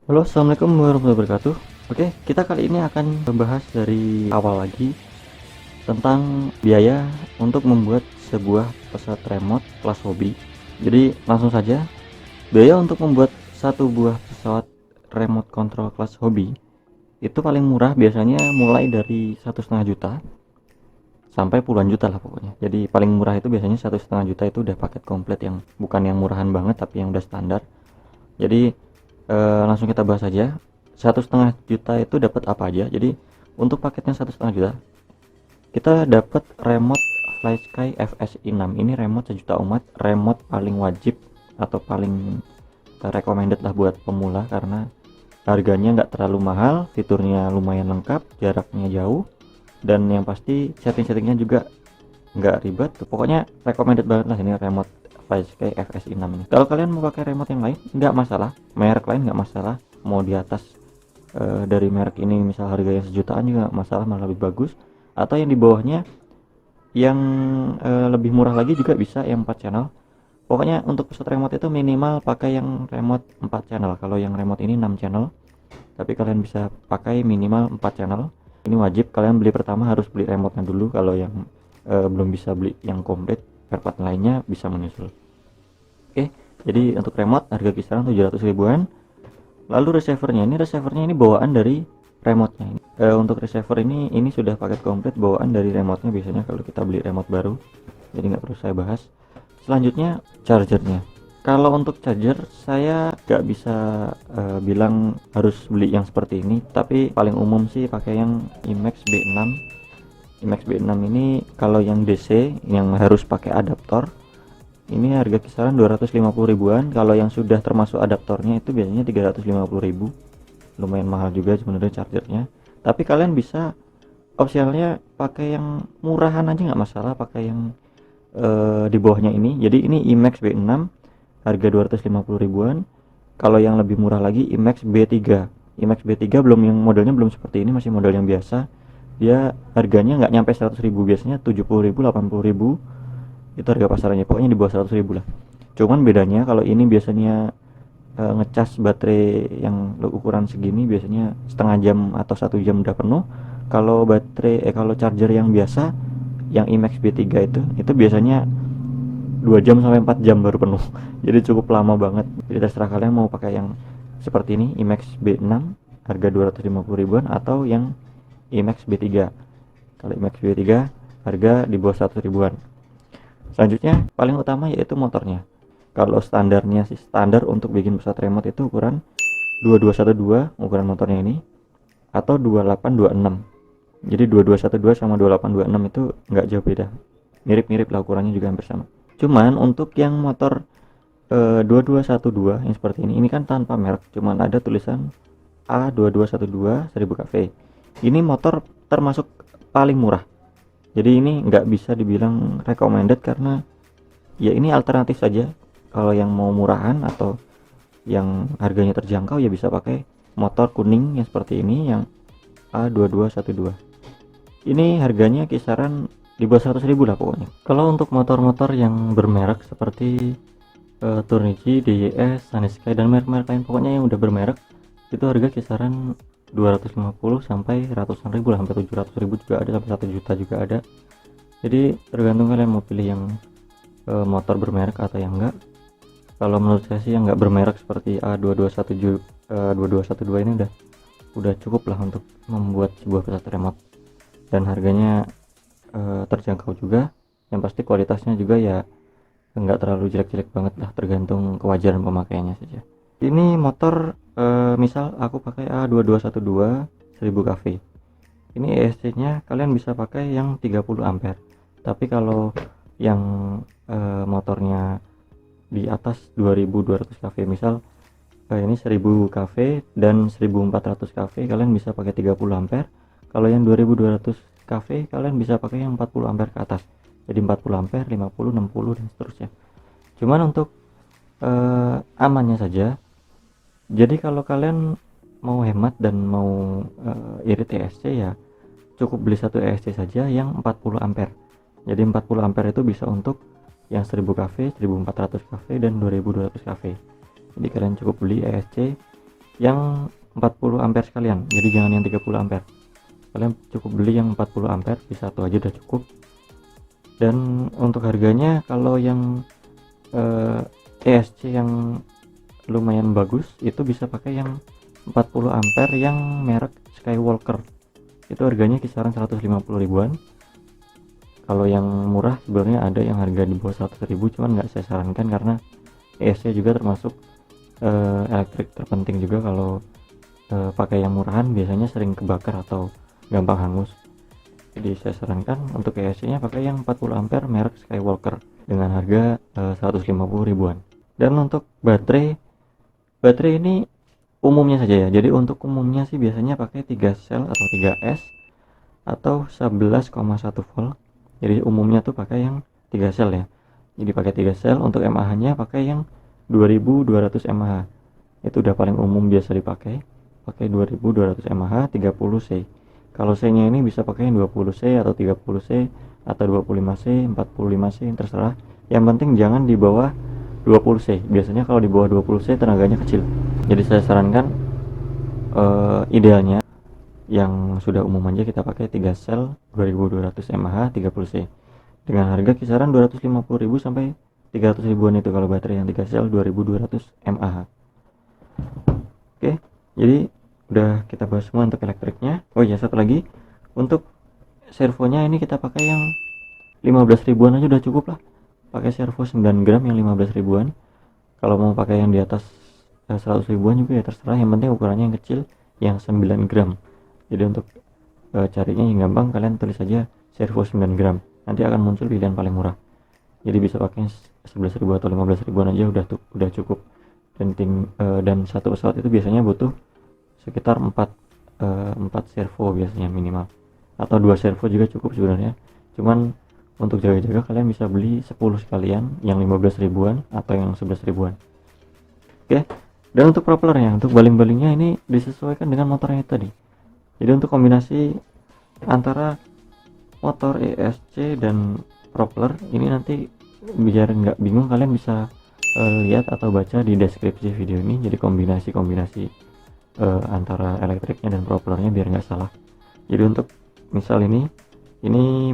Halo, assalamualaikum warahmatullahi wabarakatuh. Oke, kita kali ini akan membahas dari awal lagi tentang biaya untuk membuat sebuah pesawat remote kelas hobi. Jadi langsung saja, biaya untuk membuat satu buah pesawat remote control kelas hobi itu paling murah biasanya mulai dari 1,5 juta sampai puluhan juta lah pokoknya. Jadi paling murah itu biasanya 1,5 juta itu udah paket komplit, yang bukan yang murahan banget tapi yang udah standar. Jadi langsung kita bahas aja. 1,5 juta itu dapat apa aja? Jadi untuk paketnya 1,5 juta kita dapat remote FlySky FSI 6. Ini remote sejuta umat, remote paling wajib atau paling recommended lah buat pemula karena harganya nggak terlalu mahal, fiturnya lumayan lengkap, jaraknya jauh, dan yang pasti setting-settingnya juga nggak ribet. Pokoknya recommended banget lah ini remote FlySky FSI 6 ini. Kalau kalian mau pakai remote yang lain nggak masalah, merek lain nggak masalah, mau di atas dari merek ini misal harganya sejutaan juga nggak masalah, malah lebih bagus, atau yang di bawahnya yang lebih murah lagi juga bisa, yang 4 channel. Pokoknya untuk pesawat remote itu minimal pakai yang remote 4 channel. Kalau yang remote ini 6 channel, tapi kalian bisa pakai minimal 4 channel. Ini wajib, kalian beli pertama harus beli remote-nya dulu. Kalau yang belum bisa beli yang komplit, part lainnya bisa menyusul. Oke, jadi untuk remote harga kisaran 700 ribuan. Lalu receivernya ini bawaan dari remote-nya ini. Untuk receiver ini sudah paket komplit bawaan dari remote-nya biasanya kalau kita beli remote baru. Jadi nggak perlu saya bahas. Selanjutnya chargernya. Kalau untuk charger saya nggak bisa bilang harus beli yang seperti ini, tapi paling umum sih pakai yang IMAX B6. IMAX B6 ini kalau yang DC yang harus pakai adaptor ini harga kisaran 250 ribuan. Kalau yang sudah termasuk adaptornya itu biasanya 350 ribu. Lumayan mahal juga sebenarnya chargernya, tapi kalian bisa opsionalnya pakai yang murahan aja nggak masalah, pakai yang di bawahnya ini. Jadi ini IMAX B6 harga 250 ribuan. Kalau yang lebih murah lagi IMAX B3. IMAX B3 belum, yang modelnya belum seperti ini, masih model yang biasa. Dia harganya nggak nyampe 100 ribu, biasanya 70 ribu 80 ribu itu harga pasarannya, pokoknya di bawah 100 ribu lah. Cuman bedanya kalau ini biasanya ngecas baterai yang ukuran segini biasanya setengah jam atau 1 jam udah penuh. Kalau kalau charger yang biasa yang IMAX B3 itu biasanya 2 jam sampai 4 jam baru penuh. Jadi cukup lama banget. Jadi terserah kalian mau pakai yang seperti ini IMAX B6 harga 250 ribuan atau yang IMAX B3. Kalau IMAX B3 harga di bawah 100 ribuan. Selanjutnya paling utama yaitu motornya. Kalau standarnya sih, standar untuk bikin pesawat remote itu ukuran 2212 ukuran motornya ini, atau 2826. Jadi 2212 sama 2826 itu nggak jauh beda, mirip-mirip lah, ukurannya juga hampir sama. Cuman untuk yang motor 2212 yang seperti ini kan tanpa merek, cuman ada tulisan A2212 1000 kV. Ini motor termasuk paling murah. Jadi ini nggak bisa dibilang recommended karena ya ini alternatif saja. Kalau yang mau murahan atau yang harganya terjangkau ya bisa pakai motor kuning yang seperti ini, yang A2212. Ini harganya kisaran di bawah 100 ribu lah pokoknya. Kalau untuk motor-motor yang bermerek seperti Turnigy, DYS, Sunsky dan merek-merek lain pokoknya yang udah bermerek, itu harga kisaran 250 sampai ratusan ribu lah, sampai 700 ribu juga ada, sampai 1 juta juga ada. Jadi tergantung kalian mau pilih yang motor bermerek atau yang enggak. Kalau menurut saya sih yang enggak bermerek seperti A2212 ini udah cukup lah untuk membuat sebuah pesawat remote, dan harganya terjangkau juga. Yang pasti kualitasnya juga ya enggak terlalu jelek-jelek banget lah, tergantung kewajaran pemakaiannya saja. Ini motor misal aku pakai A2212 1000 kV. Ini ESC nya kalian bisa pakai yang 30 ampere. Tapi kalau yang motornya di atas 2200 kV, misal ini 1000 kV dan 1400 kV, kalian bisa pakai 30 ampere. Kalau yang 2200 kV kalian bisa pakai yang 40 ampere ke atas. Jadi 40 ampere, 50, 60 dan seterusnya. Cuman untuk amannya saja, jadi kalau kalian mau hemat dan mau irit ESC ya cukup beli satu ESC saja yang 40 ampere. Jadi 40 ampere itu bisa untuk yang 1000 kV, 1400 kV dan 2200 kV. Jadi kalian cukup beli ESC yang 40 ampere sekalian, jadi jangan yang 30 ampere. Kalian cukup beli yang 40 ampere, bisa satu aja udah cukup. Dan untuk harganya kalau yang ESC yang lumayan bagus itu bisa pakai yang 40 ampere yang merek Skywalker, itu harganya kisaran 150 ribuan. Kalau yang murah sebenarnya ada yang harga di bawah 100 ribu, cuman nggak saya sarankan karena ESC juga termasuk elektrik terpenting juga. Kalau pakai yang murahan biasanya sering kebakar atau gampang hangus. Jadi saya sarankan untuk ESC nya pakai yang 40 ampere merek Skywalker dengan harga 150 ribuan. Dan untuk baterai ini umumnya saja ya, jadi untuk umumnya sih biasanya pakai 3 sel atau 3S atau 11,1 volt. Jadi umumnya tuh pakai yang 3 sel ya, jadi pakai 3 sel. Untuk mAh nya pakai yang 2200 mAh, itu udah paling umum biasa dipakai, pakai 2200 mAh 30C. Kalau C nya ini bisa pakai yang 20C atau 30C atau 25C 45C, terserah, yang penting jangan di bawah 20C. Biasanya kalau di bawah 20C tenaganya kecil, jadi saya sarankan idealnya yang sudah umum aja kita pakai 3 sel 2200 mAh 30C dengan harga kisaran 250.000 sampai 300 ribuan itu kalau baterai yang 3 sel 2200 mAh. Oke, jadi udah kita bahas semua untuk elektriknya. Oh iya, satu lagi, untuk servonya ini kita pakai yang 15 ribuan aja udah cukup lah. Pakai servo 9 gram yang 15 ribuan. Kalau mau pakai yang di atas 100 ribuan juga ya terserah, yang penting ukurannya yang kecil, yang 9 gram. Jadi untuk carinya yang gampang, kalian tulis aja servo 9 gram, nanti akan muncul pilihan paling murah. Jadi bisa pakai 11 ribu atau 15 ribuan aja udah cukup. Dan satu pesawat itu biasanya butuh sekitar 4 servo biasanya minimal, atau 2 servo juga cukup sebenarnya. Cuman untuk jaga-jaga kalian bisa beli 10 sekalian yang 15 ribuan atau yang 11 ribuan. Oke. Dan untuk propellernya, untuk baling-balingnya ini disesuaikan dengan motornya tadi. Jadi untuk kombinasi antara motor ESC dan propeller ini nanti biar nggak bingung, kalian bisa lihat atau baca di deskripsi video ini. Jadi kombinasi antara elektriknya dan propellernya biar nggak salah. Jadi untuk misal ini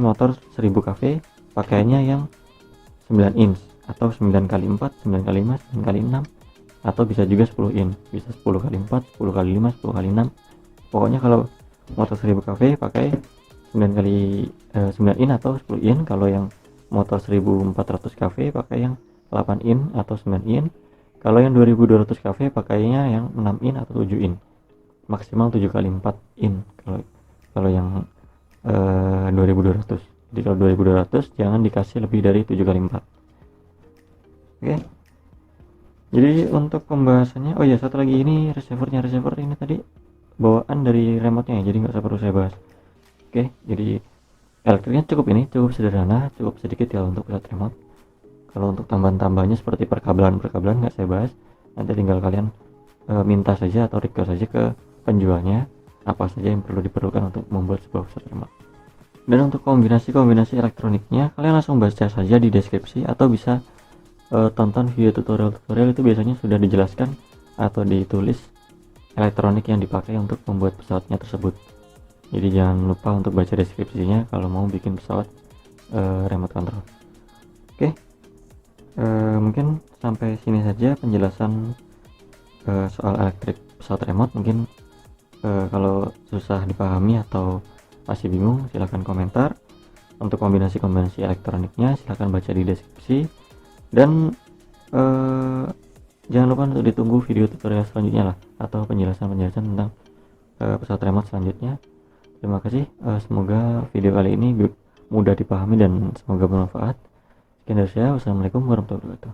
motor 1000 kV, pakainya yang 9 inch atau 9x4, 9x5, 9x6, atau bisa juga 10 in, bisa 10x4, 10x5, 10x6. Pokoknya kalau motor 1000 kV pakai 9 in atau 10 in. Kalau yang motor 1400 kV pakai yang 8 in atau 9 in. Kalau yang 2200 kV pakainya yang 6 in atau 7 in. Maksimal 7x4 in kalau yang 2200. Jadi kalau 2200 jangan dikasih lebih dari 7x4. Oke. Jadi untuk pembahasannya, oh ya satu lagi, ini receiver ini tadi bawaan dari remote-nya ya, jadi nggak perlu saya bahas. Oke, jadi elektriknya cukup sederhana, cukup sedikit ya untuk pusat remote. Kalau untuk tambahan-tambahannya seperti perkabelan nggak saya bahas, nanti tinggal kalian minta saja atau request saja ke penjualnya apa saja yang perlu diperlukan untuk membuat sebuah pusat remote. Dan untuk kombinasi elektroniknya kalian langsung baca saja di deskripsi, atau bisa tonton video tutorial itu biasanya sudah dijelaskan atau ditulis elektronik yang dipakai untuk membuat pesawatnya tersebut. Jadi jangan lupa untuk baca deskripsinya kalau mau bikin pesawat remote control. Oke, mungkin sampai sini saja penjelasan soal elektrik pesawat remote. Mungkin kalau susah dipahami atau masih bingung silahkan komentar. Untuk kombinasi elektroniknya silahkan baca di deskripsi. Dan jangan lupa untuk ditunggu video tutorial selanjutnya lah, atau penjelasan tentang pesawat remote selanjutnya. Terima kasih, semoga video kali ini mudah dipahami dan semoga bermanfaat. Sekian dari saya, wassalamualaikum warahmatullahi wabarakatuh.